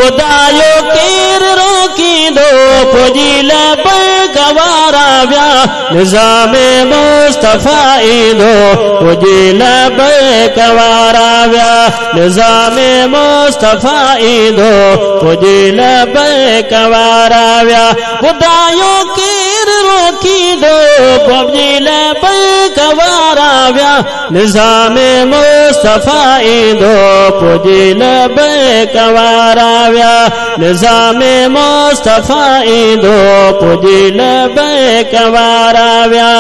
ॿुधायो केरु रोकी दो पुजी लबैक वारा विया निज़ामे मुस्तफ़ा ईंदो पुजी लबैक वारा विया निज़ामे मुस्तफ़ा ईंदो पुजी लबैक वारा विया ॿुधायो केरु रोकी दो पुजी लबैक वारा विया निज़ामे मुस्तफ़ा ईंदो पुजी लबैक वारा विया निज़ामे मुस्तफ़ा ईंदो पुजी लबैक वारा विया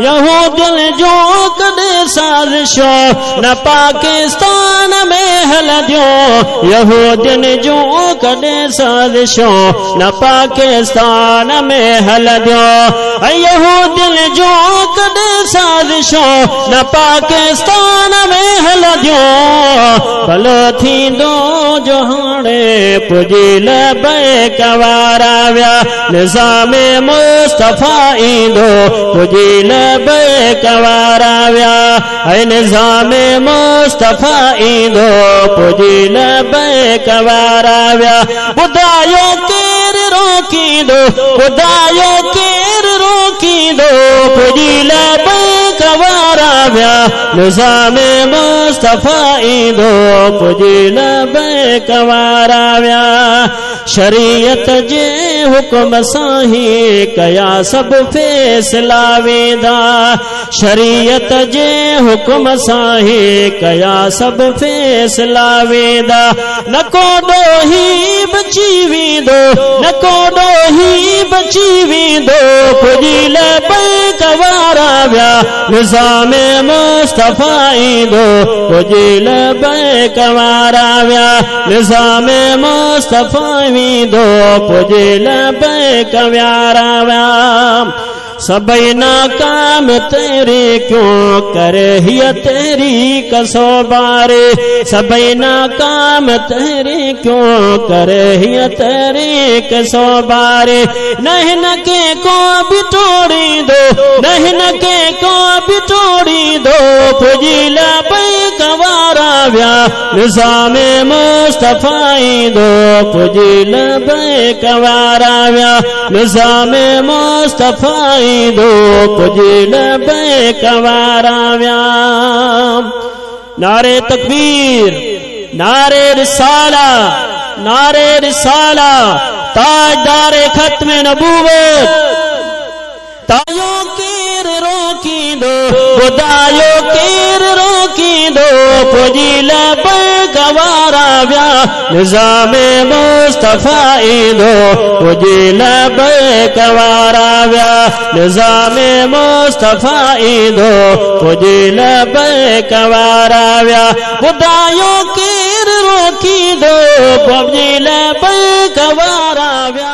यहूदियुनि जो कॾहिं साज़िशो न पाकिस्तान में हलंदियूं यहूदियुनि जो कॾहिं साज़िशो न पाकिस्तान में हलंदियूं यहूदियुनि जो कॾहिं साज़िशो न पाकिस्तान में हलंदियूं भलो थींदो जो हाणे पुजी लबैक वारा विया निज़ामे मुस्तफ़ा ईंदो पुजी लबैक वारा विया निज़ामे मुस्तफ़ा ईंदो पुजी लबैक वारा विया ॿुधायो केरु रोकींदो ॿुधायो केरु रोकींदो पुजी लबैक वारा विया निज़ामे मुस्तफ़ा ईंदो पुजी लबैक वारा विया शरीयत जे हुक्म सां ही कया सभु फ़ैसिला वेंदा शरीयत जे हुक्म सां ही कया सभु फ़ैसिला वेंदा न कोॾो ही बची वेंदो न कोॾो ही बची वेंदो पुजी लबैक वारा विया निज़ामे मुस्तफ़ा ईंदो पुजी लबैक वारा विया निज़ामे मुस्तफ़ा ईंदो पुजी लबैक वारा विया सबई नाकाम तेरी क्यों करे हिय तेरी कसोबारे सबई नाकाम तेरी क्यों करे हिय तेरी कसोबारे नहीं न के को भी तोड़ी दो नहीं न के को भी तोड़ी दो पुजी लबैक वारा विया निज़ामे मुस्तफ़ा ईंदो पुजी लबैक वारा विया निज़ामे मुस्तफ़ा ईंदो पुजी लबैक वारा विया नारे तकबीर नारे रिसाला ताजदारे खत्म नबूवत तायो केरु रोकींदो ॿुधायो केरु रोकींदो पुजी लबैक वारा विया निज़ामे मुस्तफ़ा ईंदो पुजी लबैक वारा विया निज़ामे मुस्तफ़ा ईंदो पुजी लबैक वारा विया ॿुधायो केरु रोकींदो पुजी लबैक वारा विया।